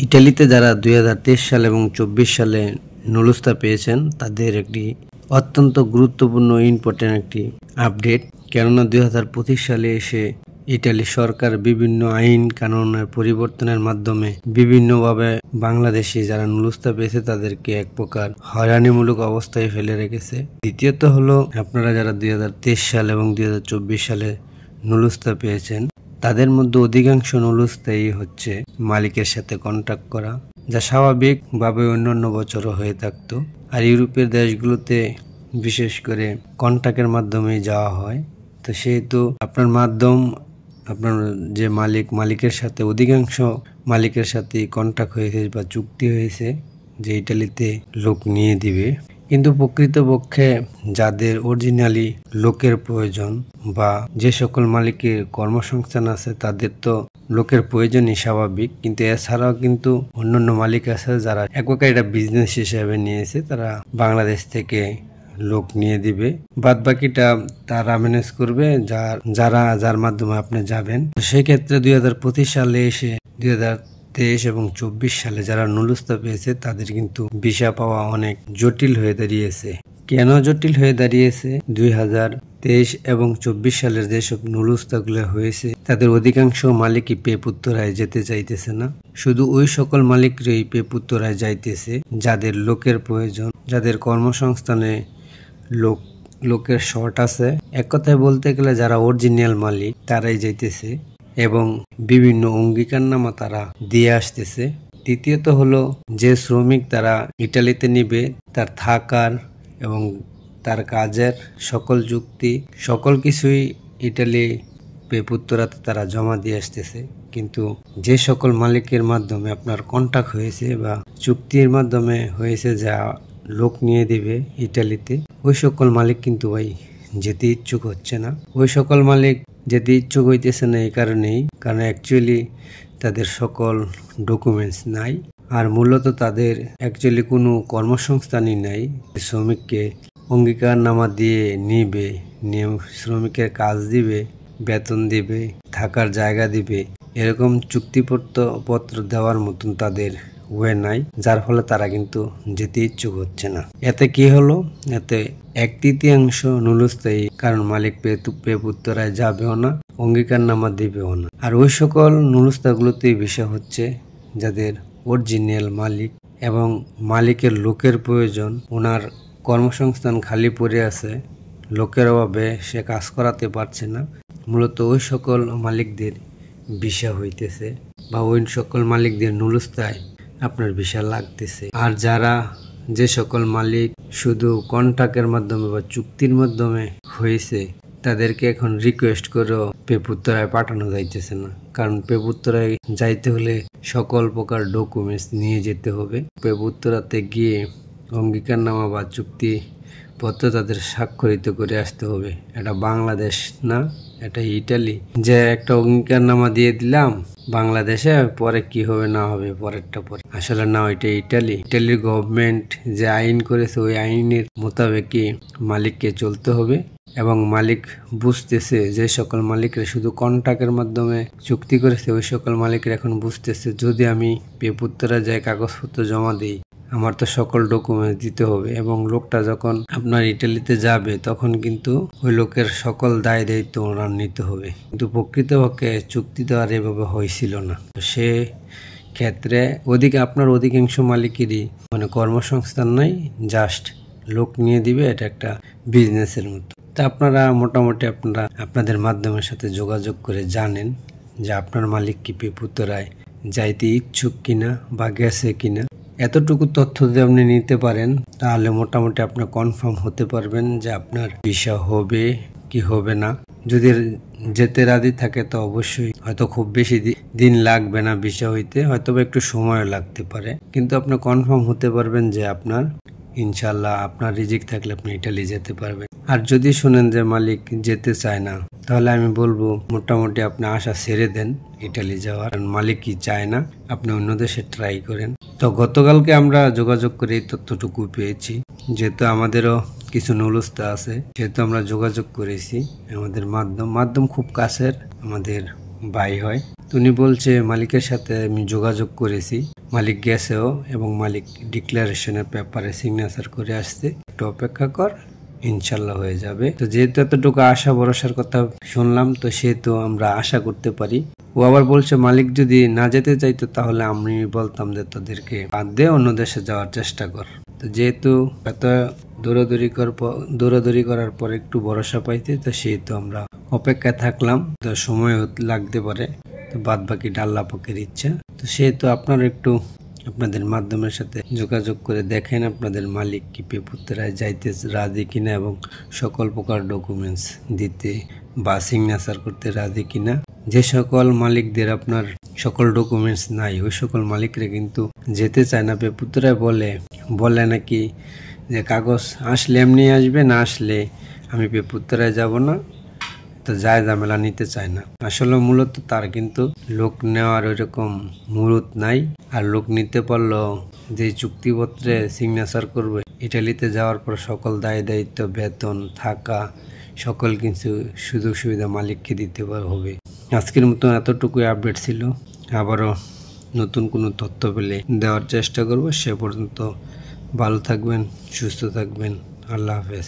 ইটালিতে যারা 2023 সাল এবং 24 সালে নুলুস্তা পেয়েছেন তাদের একটি অত্যন্ত গুরুত্বপূর্ণ ইম্পর্টেন্ট একটি আপডেট। কেননা 2025 সালে এসে ইটালি সরকার বিভিন্ন আইন কানুনের পরিবর্তনের মাধ্যমে বিভিন্নভাবে বাংলাদেশি যারা নুলুস্তা পেয়েছে তাদেরকে এক প্রকার হয়রানিমূলক অবস্থায় ফেলে রেখেছে। দ্বিতীয়ত হলো আপনারা যারা 2023 সাল এবং 2024 সালে নুলুস্তা পেয়েছেন তাদের মধ্যে অধিকাংশ নুলুস্তাই হচ্ছে মালিকের সাথে কন্ট্যাক্ট করা, যা স্বাভাবিকভাবে অন্যান্য বছরও হয়ে থাকতো। আর ইউরোপের দেশগুলোতে বিশেষ করে কন্ট্যাক্টের মাধ্যমেই যাওয়া হয়। তো সেহেতু আপনার যে মালিকের সাথে অধিকাংশ মালিকের সাথে কন্ট্যাক্ট হয়েছে বা চুক্তি হয়েছে যে ইটালিতে লোক নিয়ে দিবে। কিন্তু প্রকৃতপক্ষে যাদের অরিজিনালি লোকের প্রয়োজন বা যে সকল মালিকের কর্মসংস্থান আছে তাদের তো লোকের প্রয়োজনই স্বাভাবিক, কিন্তু এছাড়াও কিন্তু অন্যান্য মালিক আছে যারা এক প্রকার এটা বিজনেস হিসেবে নিয়েছে, তারা বাংলাদেশ থেকে লোক নিয়ে দিবে, বাদ বাকিটা তারা ম্যানেজ করবে যার মাধ্যমে আপনি যাবেন। সেক্ষেত্রে 2025 সালে এসে 2023 এবং 24 সালে যারা নুলুস্তা পেয়েছে তাদের কিন্তু ভিসা পাওয়া অনেক জটিল হয়ে দাঁড়িয়েছে। কেন জটিল হয়ে দাঁড়িয়েছে? 2023 এবং 24 সালের যেসব নুলুস্তাগুলো হয়েছে তাদের অধিকাংশ মালিকই পেপুত্তরায় যেতে চাইতেছে না। শুধু ওই সকল মালিকরাই পেপুত্তরায় যাইতেছে যাদের লোকের প্রয়োজন, যাদের কর্মসংস্থানে লোকের শর্ট আছে। এক কথায় বলতে গেলে যারা অরিজিনাল মালিক তারাই যাইতেছে এবং বিভিন্ন অঙ্গীকারনামা তারা দিয়ে আসতেছে। তৃতীয়ত হলো যে শ্রমিক তারা ইটালিতে নিবে তার থাকার এবং তার কাজের সকল যুক্তি সকল কিছুই ইটালি পেপুত্তরাতে তারা জমা দিয়ে আসতেছে। কিন্তু যে সকল মালিকের মাধ্যমে আপনার কন্ট্যাক্ট হয়েছে বা চুক্তির মাধ্যমে হয়েছে যা লোক নিয়ে দিবে ইটালিতে, ওই সকল মালিক কিন্তু ভাই যেতে ইচ্ছুক হচ্ছে না। ওই সকল মালিক যেতে ইচ্ছুক হইতেছে না এই কারণেই, কারণ অ্যাকচুয়ালি তাদের সকল ডকুমেন্টস নাই। আর মূলত তাদের অ্যাকচুয়ালি কোনো কর্মসংস্থানই নাই। শ্রমিককে অঙ্গীকারনামা দিয়ে নিয়ে শ্রমিকের কাজ দিবে, বেতন দিবে, থাকার জায়গা দিবে, এরকম চুক্তিপত্র দেওয়ার মতন তাদের ওয়ে নাই, যার ফলে তারা কিন্তু যেতে ইচ্ছুক হচ্ছে না। এতে কি হলো? এতে 1/3 নুলুস্তায়ী, কারণ মালিক পেপুত্তরায় যাবেও না, অঙ্গীকারনামা দিবেও না। আর ওই সকল নুলুস্তাগুলোতেই বিষয় হচ্ছে যাদের অরিজিনাল মালিক এবং মালিকের লোকের প্রয়োজন, ওনার কর্মসংস্থান খালি পড়ে আছে, লোকের অভাবে সে কাজ করাতে পারছে না, মূলত ওই সকল মালিকদের ভিসা হইতেছে বা ওই সকল মালিকদের নুলুস্তায় আপনার ভিসা লাগতেছে। আর যে সকল মালিক শুধু কন্ট্রাক্টের মাধ্যমে বা চুক্তির মাধ্যমে হয়েছে তাদেরকে এখন রিকোয়েস্ট করেও পেপুত্তরায় পাঠানো যাইতেছে না, কারণ পেপুত্তরায় যাইতে হলে সকল প্রকার ডকুমেন্টস নিয়ে যেতে হবে। পেপুত্তরাতে গিয়ে অঙ্গীকারনামা বা চুক্তিপত্র তাদের স্বাক্ষরিত করে আসতে হবে। এটা বাংলাদেশ না, এটা ইটালি। যে একটা অঙ্গীকারনামা দিয়ে দিলাম বাংলাদেশে, পরে কি হবে না হবে পরেরটা পরে, আসলে না, ওইটা ইটালির গভর্নমেন্ট যে আইন করেছে ওই আইনের মোতাবেকই মালিককে চলতে হবে। এবং মালিক বুঝতেছে, যে সকল মালিকরা শুধু কন্ট্রাক্টের মাধ্যমে চুক্তি করেছে ওই সকল মালিকরা এখন বুঝতেছে যদি আমি পেপুত্তরা যায় কাগজপত্র জমা দিই আমার তো সকল ডকুমেন্টস দিতে হবে, এবং লোকটা যখন আপনার ইটালিতে যাবে তখন কিন্তু ওই লোকের সকল দায় দায়িত্ব ওনার নিতে হবে। কিন্তু প্রকৃতপক্ষে চুক্তি তো আর এভাবে হয়েছিল না। সে ক্ষেত্রে আপনার অধিকাংশ মালিকেরই কর্মসংস্থান নাই, জাস্ট লোক নিয়ে দিবে, এটা একটা বিজনেসের মতো। তা আপনারা মোটামুটি আপনাদের মাধ্যমের সাথে যোগাযোগ করে জানেন যে আপনার মালিক কি পেপুত্তরায় যাইতে ইচ্ছুক কিনা বা গেছে কিনা। এতটুকু তথ্য যদি আপনি নিতে পারেন তাহলে মোটামুটি আপনি কনফার্ম হতে পারবেন যে আপনার ভিসা হবে কি হবে না। যদি যেতে রাজি থাকে তো অবশ্যই হয়তো খুব বেশি দিন লাগবে না ভিসা হইতে, হয়তো একটু সময় লাগতে পারে, কিন্তু আপনি কনফার্ম হতে পারবেন যে আপনার ইনশাল্লাহ আপনার রিজিক থাকলে আপনি ইটালি যেতে পারবেন। আর যদি শুনেন যে মালিক যেতে চায় না তাহলে আমি বলবো মোটামুটি আপনি আশা ছেড়ে দেন ইটালি যাওয়ার, মালিকই চায় না, আপনি অন্য দেশে ট্রাই করেন। তো গতকালকে আমরা যোগাযোগ করে এই তথ্যটুকু পেয়েছি, যেহেতু আমাদেরও কিছু নুলুস্তা আছে সেহেতু আমরা যোগাযোগ করেছি। আমাদের মাধ্যম খুব কাছের আমাদের ভাই হয়, তো উনি বলছে মালিকের সাথে আমি যোগাযোগ করেছি, মালিক গেছেও এবং মালিক ডিক্লারেশনের পেপারে সিগনেচার করে আসছে, একটু অপেক্ষা কর, ইনশাল্লাহ হয়ে যাবে। তো যেহেতু এতটুকু আশা ভরসার কথা শুনলাম, তো সেহেতু আমরা আশা করতে পারি। ও আবার বলছে মালিক যদি না যেতে চাইতো তাহলে আমি বলতাম যে তাদেরকে বাদ দিয়ে অন্য দেশে যাওয়ার চেষ্টা কর। তো যেহেতু এত দৌড়াদৌড়ি করার পর একটু ভরসা পাইতে, তো সেহেতু আমরা অপেক্ষায় থাকলাম। তো সময় লাগতে পারে, তো বাদ বাকি আল্লাহ পাকের ইচ্ছা। তো সেহেতু আপনারা একটু আপনাদের মাধ্যমের সাথে যোগাযোগ করে দেখেন আপনাদের মালিক কি পেপুত্তরায় যাইতে রাজি কিনা এবং সকল প্রকার ডকুমেন্টস দিতে বা সিগনেচার করতে রাজি কিনা। যে সকল মালিকদের আপনার সকল ডকুমেন্টস নাই, ওই সকল মালিকরা কিন্তু যেতে চায় না পেপুত্তরায়। বলে নাকি যে কাগজ আসলে এমনি আসবে, না আসলে আমি পেপুত্তরায় যাব না, তো যায় ঝামেলা নিতে চায় না। আসলে মূলত তার কিন্তু লোক নেওয়ার ওইরকম মুরুত নাই, আর লোক নিতে পারলেও যে চুক্তিপত্রে সিগনেচার করবে, ইটালিতে যাওয়ার পর সকল দায় দায়িত্ব, বেতন, থাকা, সকল কিছু সুযোগ সুবিধা মালিককে দিতে হবে। আজকের মতো এতটুকুই আপডেট ছিল। আবারও নতুন কোনো তথ্য পেলে দেওয়ার চেষ্টা করব। সে পর্যন্ত ভালো থাকবেন, সুস্থ থাকবেন। আল্লাহ হাফেজ।